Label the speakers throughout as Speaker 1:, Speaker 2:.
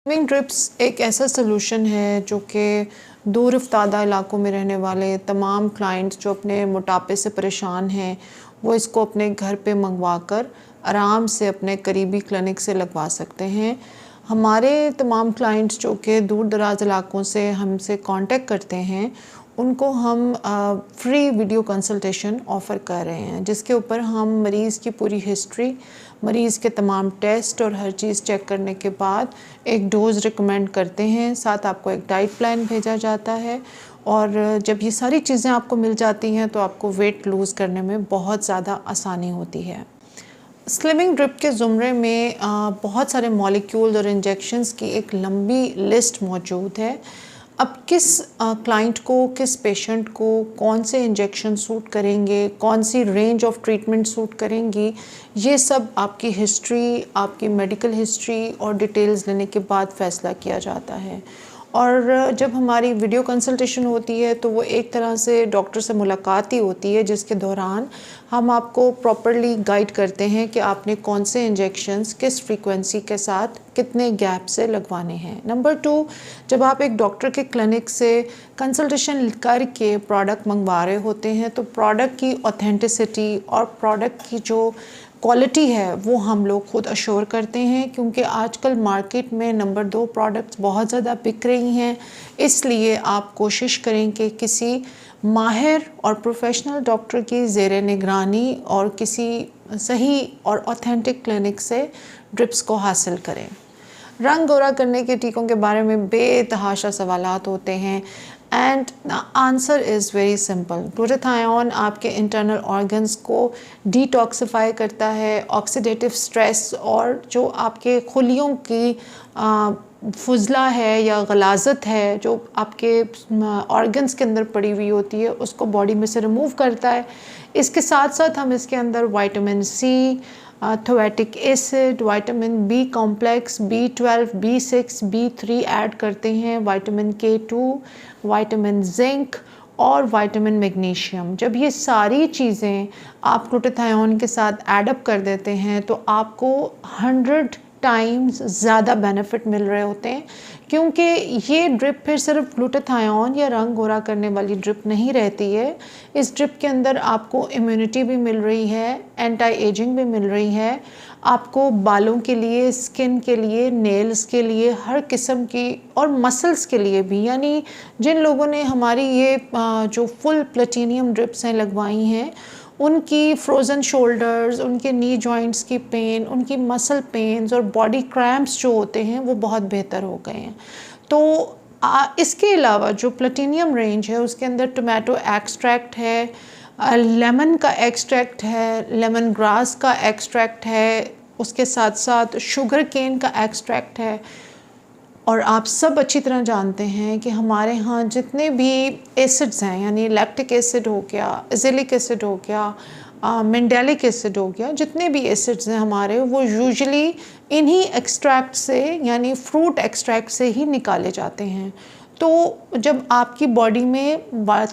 Speaker 1: Slimming drips एक ऐसा solution है जो कि दूर अफ्तादा इलाकों में रहने वाले तमाम क्लाइंट्स जो अपने मोटापे से परेशान हैं वो इसको अपने घर पे मंगवा कर आराम से अपने करीबी क्लिनिक से लगवा सकते हैं। हमारे तमाम क्लाइंट्स जो कि दूर दराज इलाकों से हमसे कांटेक्ट करते हैं उनको हम फ्री वीडियो कंसल्टेशन ऑफ़र कर रहे हैं, जिसके ऊपर हम मरीज़ की पूरी हिस्ट्री, मरीज़ के तमाम टेस्ट और हर चीज़ चेक करने के बाद एक डोज़ रिकमेंड करते हैं। साथ आपको एक डाइट प्लान भेजा जाता है और जब ये सारी चीज़ें आपको मिल जाती हैं तो आपको वेट लूज़ करने में बहुत ज़्यादा आसानी होती है। स्लिमिंग ड्रिप के ज़ुमरे में बहुत सारे मॉलिक्यूल्स और इंजेक्शंस की एक लंबी लिस्ट मौजूद है। अब किस क्लाइंट को, किस पेशेंट को कौन से इंजेक्शन सूट करेंगे, कौन सी रेंज ऑफ ट्रीटमेंट सूट करेंगी, ये सब आपकी हिस्ट्री, आपकी मेडिकल हिस्ट्री और डिटेल्स लेने के बाद फ़ैसला किया जाता है। और जब हमारी वीडियो कंसल्टेशन होती है तो वो एक तरह से डॉक्टर से मुलाकात ही होती है, जिसके दौरान हम आपको प्रॉपरली गाइड करते हैं कि आपने कौन से इंजेक्शंस किस फ्रीक्वेंसी के साथ कितने गैप से लगवाने हैं। नंबर 2, जब आप एक डॉक्टर के क्लिनिक से कंसल्टेशन करके प्रोडक्ट मंगवा रहे होते हैं तो प्रोडक्ट की ऑथेंटिसिटी और प्रोडक्ट की जो क्वालिटी है वो हम लोग खुद अश्योर करते हैं, क्योंकि आजकल मार्केट में नंबर 2 प्रोडक्ट्स बहुत ज़्यादा बिक रही हैं। इसलिए आप कोशिश करें कि किसी माहिर और प्रोफेशनल डॉक्टर की ज़ेरे निगरानी और किसी सही और ऑथेंटिक क्लिनिक से ड्रिप्स को हासिल करें। रंग गोरा करने के टीकों के बारे में बेतहाशा सवालात होते हैं and the answer is very simple. Glutathione आपके इंटरनल ऑर्गन्स को डिटॉक्सिफाई करता है। ऑक्सीडेटिव स्ट्रेस और जो आपके खुलियों की फुजला है या गलाजत है जो आपके ऑर्गन्स के अंदर पड़ी हुई होती है उसको बॉडी में से रिमूव करता है। इसके साथ साथ हम इसके अंदर vitamin C, thioctic acid, vitamin B complex, B12, B6, B3 add करते हैं, विटामिन K2, विटामिन जिंक और विटामिन मैग्नीशियम। जब ये सारी चीज़ें आप ग्लूटाथायोन के साथ ऐडअप कर देते हैं तो आपको 100 टाइम्स ज़्यादा बेनिफिट मिल रहे होते हैं, क्योंकि ये ड्रिप फिर सिर्फ ग्लूटाथायोन या रंग गोरा करने वाली ड्रिप नहीं रहती है। इस ड्रिप के अंदर आपको इम्यूनिटी भी मिल रही है, एंटी एजिंग भी मिल रही है, आपको बालों के लिए, स्किन के लिए, नेल्स के लिए, हर किस्म की और मसल्स के लिए भी। यानी जिन लोगों ने हमारी ये जो फुल प्लेटिनियम ड्रिप्स हैं लगवाई हैं उनकी फ्रोज़न शोल्डर्स, उनके नी जॉइंट्स की पेन, उनकी मसल पेन्स और बॉडी क्रैम्प्स जो होते हैं वो बहुत बेहतर हो गए हैं। तो इसके अलावा जो प्लेटिनियम रेंज है उसके अंदर टोमेटो एक्सट्रैक्ट है, लेमन का एक्सट्रैक्ट है, लेमन ग्रास का एक्सट्रैक्ट है, उसके साथ साथ शुगर केन का एक्सट्रैक्ट है। और आप सब अच्छी तरह जानते हैं कि हमारे यहाँ जितने भी एसिड्स हैं, यानी लैक्टिक एसिड हो गया, एजिलिक एसिड हो गया, मेंडेलिक एसिड हो गया, जितने भी एसिड्स हैं हमारे वो यूजुअली इन्हीं एक्सट्रैक्ट से यानी फ्रूट एक्सट्रैक्ट से ही निकाले जाते हैं। तो जब आपकी बॉडी में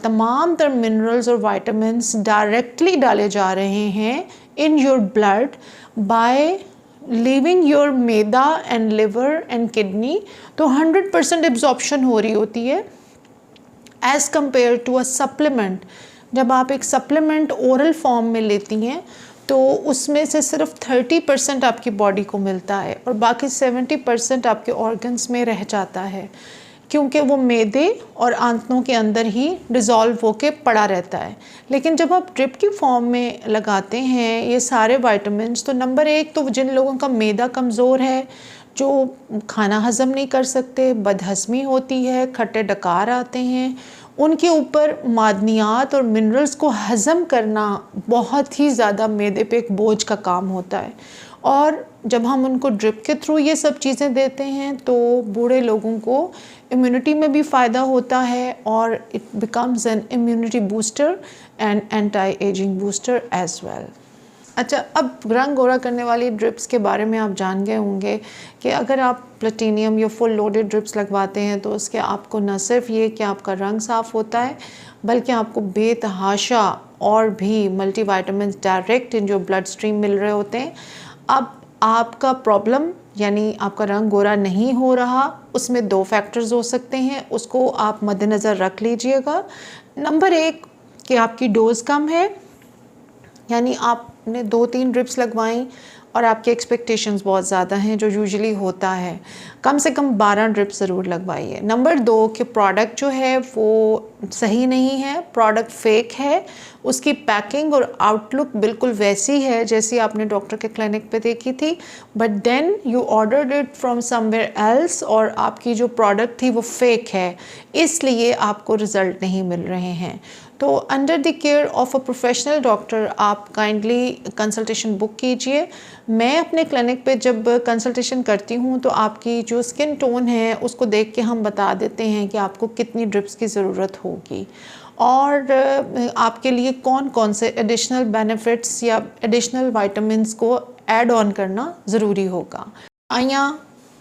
Speaker 1: तमाम तर मिनरल्स और विटामिन्स डायरेक्टली डाले जा रहे हैं in your blood by leaving your मैदा एंड लिवर एंड किडनी, तो 100% एब्जॉर्प्शन हो रही होती है as compare to a supplement. जब आप एक सप्लीमेंट ओरल फॉर्म में लेती हैं तो उसमें से सिर्फ 30% आपकी बॉडी को मिलता है और बाकी 70% आपके ऑर्गन्स में रह जाता है, क्योंकि वो मैदे और आंतों के अंदर ही डिज़ोल्व होके पड़ा रहता है। लेकिन जब आप ड्रिप की फॉर्म में लगाते हैं ये सारे विटामिन्स, तो नंबर 1 तो जिन लोगों का मैदा कमज़ोर है, जो खाना हज़म नहीं कर सकते, बदहज़मी होती है, खट्टे डकार आते हैं, उनके ऊपर मादनियात और मिनरल्स को हज़म करना बहुत ही ज़्यादा मैदे पे एक बोझ का काम होता है। और जब हम उनको ड्रिप के थ्रू ये सब चीज़ें देते हैं तो बूढ़े लोगों को इम्यूनिटी में भी फ़ायदा होता है और it becomes an immunity booster and anti ageing booster as well. अच्छा, अब रंग गोरा करने वाली ड्रिप्स के बारे में आप जान गए होंगे कि अगर आप प्लेटिनियम या फुल लोडेड ड्रिप्स लगवाते हैं तो उसके आपको न सिर्फ ये कि आपका रंग साफ़ होता है, बल्कि आपको बेतहाशा और भी मल्टीविटामिन्स डायरेक्ट इन जो ब्लड स्ट्रीम मिल रहे होते हैं। अब आपका प्रॉब्लम यानी आपका रंग गोरा नहीं हो रहा, उसमें 2 फैक्टर्स हो सकते हैं, उसको आप मद्देनज़र रख लीजिएगा। नंबर 1 कि आपकी डोज़ कम है, यानी आपने 2-3 ड्रिप्स लगवाई और आपके एक्सपेक्टेशंस बहुत ज़्यादा हैं, जो यूजुअली होता है। कम से कम 12 ड्रिप्स ज़रूर लगवाइए। नंबर 2 कि प्रोडक्ट जो है वो सही नहीं है, प्रोडक्ट फेक है, उसकी पैकिंग और आउटलुक बिल्कुल वैसी है जैसी आपने डॉक्टर के क्लिनिक पे देखी थी, but then you ordered it from somewhere else और आपकी जो प्रोडक्ट थी वो फेक है, इसलिए आपको रिज़ल्ट नहीं मिल रहे हैं। तो under the care of a professional doctor आप काइंडली कंसल्टेशन बुक कीजिए। मैं अपने क्लिनिक पे जब कंसल्टेशन करती हूँ तो आपकी जो स्किन टोन है उसको देख के हम बता देते हैं कि आपको कितनी ड्रिप्स की ज़रूरत होगी और आपके लिए कौन कौन से एडिशनल बेनिफिट्स या एडिशनल विटामिन्स को ऐड ऑन करना ज़रूरी होगा। आइयाँ,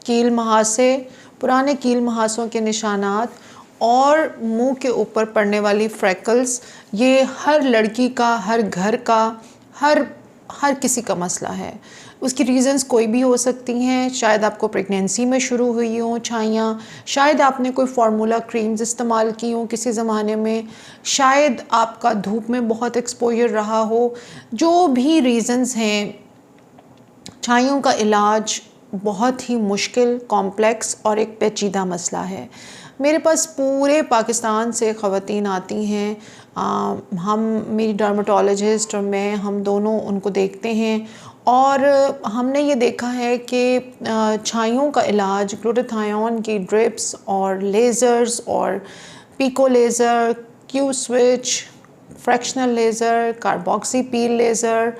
Speaker 1: कील मुहासे, पुराने कील मुहासों के निशानात और मुंह के ऊपर पड़ने वाली फ्रैकल्स, ये हर लड़की का, हर घर का, हर किसी का मसला है। उसकी रीज़न्स कोई भी हो सकती हैं। शायद आपको प्रेगनेंसी में शुरू हुई हों छाइयाँ, शायद आपने कोई फार्मूला क्रीम्स इस्तेमाल की हों किसी ज़माने में, शायद आपका धूप में बहुत एक्सपोजर रहा हो। जो भी रीज़न्स हैं, छाइयों का इलाज बहुत ही मुश्किल, कॉम्प्लेक्स और एक पेचीदा मसला है। मेरे पास पूरे पाकिस्तान से ख़वातीन आती हैं। मेरी डर्मेटोलॉजिस्ट और मैं, हम दोनों उनको देखते हैं और हमने ये देखा है कि छाइयों का इलाज ग्लूटाथायोन की ड्रिप्स और लेज़र्स और pico laser, Q switch, fractional laser, carboxy peel laser,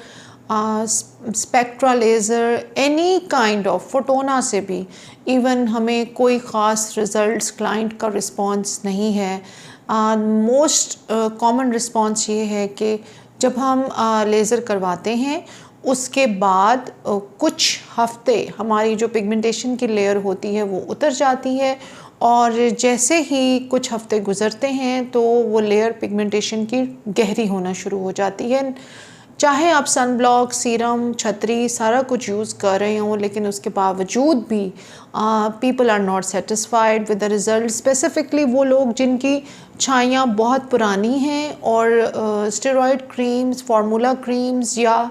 Speaker 1: Spectra laser, any kind of Fotona से भी इवन हमें कोई ख़ास रिज़ल्ट्स क्लाइंट का रिस्पॉन्स नहीं है। मोस्ट कॉमन रिस्पॉन्स ये है कि जब हम लेज़र करवाते हैं उसके बाद कुछ हफ्ते हमारी जो पिगमेंटेशन की लेयर होती है वो उतर जाती है और जैसे ही कुछ हफ्ते गुज़रते हैं तो वो लेयर पिगमेंटेशन की गहरी होना शुरू हो जाती है। चाहे आप सन ब्लॉक, सीरम, छतरी सारा कुछ यूज़ कर रहे हों, लेकिन उसके बावजूद भी people are not satisfied with the result. Specifically वो लोग जिनकी छाइयाँ बहुत पुरानी हैं और स्टेरॉयड क्रीम्स, फार्मूला क्रीम्स या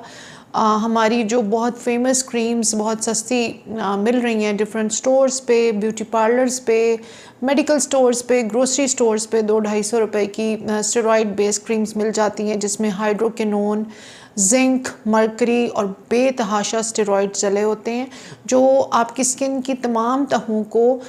Speaker 1: हमारी जो बहुत फेमस क्रीम्स बहुत सस्ती मिल रही हैं डिफरेंट स्टोर्स पे, ब्यूटी पार्लर्स पे, मेडिकल स्टोर्स पे, ग्रोसरी स्टोर्स पे 200-250 रुपए की स्टेरॉयड बेस्ड क्रीम्स मिल जाती हैं जिसमें हाइड्रोकिनोन, जिंक, मरकरी और बेतहाशा स्टेरॉयड चले होते हैं जो आपकी स्किन की तमाम तहों को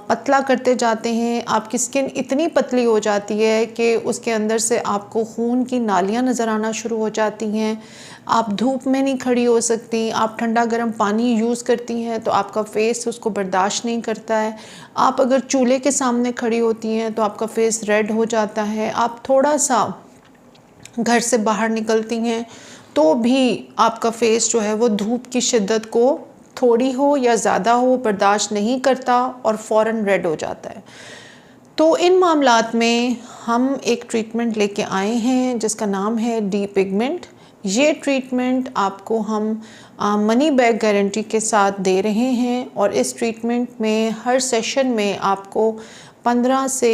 Speaker 1: पतला करते जाते हैं। आपकी स्किन इतनी पतली हो जाती है कि उसके अंदर से आपको खून की नालियाँ नज़र आना शुरू हो जाती हैं। आप धूप में नहीं खड़ी हो सकती, आप ठंडा गर्म पानी यूज़ करती हैं तो आपका फेस उसको बर्दाश्त नहीं करता है। आप अगर चूल्हे के सामने खड़ी होती हैं तो आपका फेस रेड हो जाता है। आप थोड़ा सा घर से बाहर निकलती हैं तो भी आपका फेस जो है वो धूप की शिद्दत को थोड़ी हो या ज़्यादा हो बर्दाश्त नहीं करता और फ़ौरन रेड हो जाता है। तो इन मामलात में हम एक ट्रीटमेंट लेके आए हैं जिसका नाम है डी पिगमेंट। ये ट्रीटमेंट आपको हम मनी बैक गारंटी के साथ दे रहे हैं और इस ट्रीटमेंट में हर सेशन में आपको 15 से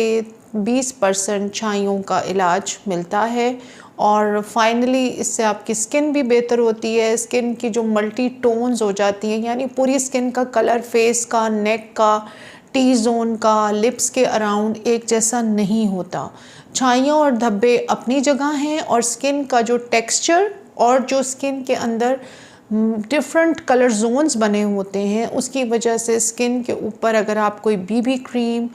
Speaker 1: 20% छाइयों का इलाज मिलता है और फाइनली इससे आपकी स्किन भी बेहतर होती है। स्किन की जो मल्टी टोन्स हो जाती हैं, यानी पूरी स्किन का कलर फेस का, नेक का, टी जोन का, लिप्स के अराउंड एक जैसा नहीं होता। छाइयाँ और धब्बे अपनी जगह हैं और स्किन का जो टेक्सचर और जो स्किन के अंदर डिफरेंट कलर जोन्स बने होते हैं उसकी वजह से स्किन के ऊपर अगर आप कोई बीबी क्रीम,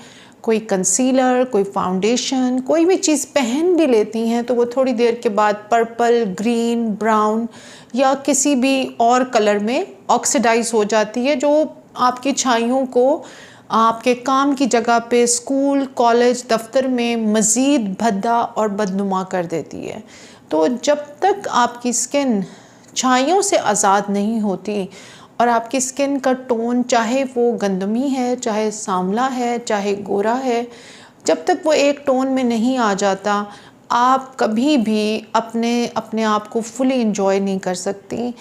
Speaker 1: कोई कंसीलर, कोई फाउंडेशन, कोई भी चीज़ पहन भी लेती हैं तो वो थोड़ी देर के बाद पर्पल, ग्रीन, ब्राउन या किसी भी और कलर में ऑक्सीडाइज हो जाती है जो आपकी छाइयों को आपके काम की जगह पे, स्कूल, कॉलेज, दफ्तर में मज़ीद भद्दा और बदनुमा कर देती है। तो जब तक आपकी स्किन छाइयों से आज़ाद नहीं होती और आपकी स्किन का टोन चाहे वो गंदमी है, चाहे सांवला है, चाहे गोरा है, जब तक वो एक टोन में नहीं आ जाता आप कभी भी अपने आप को फुली इंजॉय नहीं कर सकती।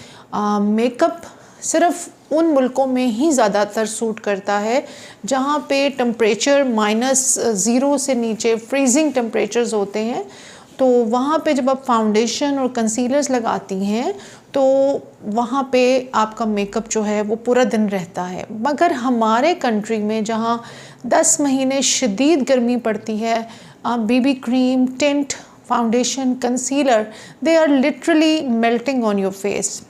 Speaker 1: मेकअप सिर्फ उन मुल्कों में ही ज़्यादातर सूट करता है जहाँ पे टेम्परेचर -0 से नीचे फ्रीजिंग टेम्परेचर्स होते हैं। तो वहाँ पे जब आप फाउंडेशन और कंसीलर्स लगाती हैं तो वहाँ पे आपका मेकअप जो है वो पूरा दिन रहता है। मगर हमारे कंट्री में जहाँ 10 महीने शदीद गर्मी पड़ती है, BB cream, tint, foundation, concealer, they are literally melting on your face.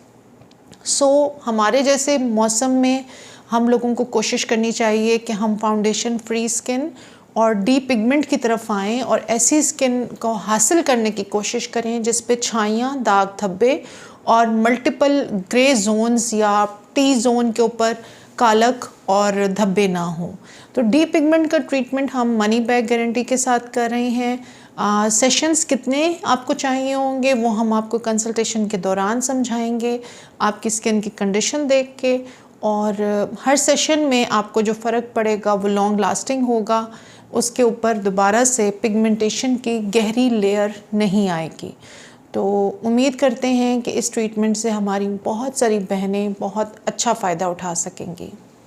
Speaker 1: So हमारे जैसे मौसम में हम लोगों को कोशिश करनी चाहिए कि हम फाउंडेशन फ्री स्किन और डीप पिगमेंट की तरफ आएँ और ऐसी स्किन को हासिल करने की कोशिश करें जिस पे छाइयाँ, दाग धब्बे और मल्टीपल ग्रे जोन्स या टी जोन के ऊपर कालक और धब्बे ना हों। तो डीप पिगमेंट का ट्रीटमेंट हम मनी बैक गारंटी के साथ कर रहे हैं। सेशंस कितने आपको चाहिए होंगे वो हम आपको कंसल्टेशन के दौरान समझाएंगे, आपकी स्किन की कंडीशन देख के, और हर सेशन में आपको जो फ़र्क पड़ेगा वो लॉन्ग लास्टिंग होगा, उसके ऊपर दोबारा से पिगमेंटेशन की गहरी लेयर नहीं आएगी। तो उम्मीद करते हैं कि इस ट्रीटमेंट से हमारी बहुत सारी बहनें बहुत अच्छा फ़ायदा उठा सकेंगी।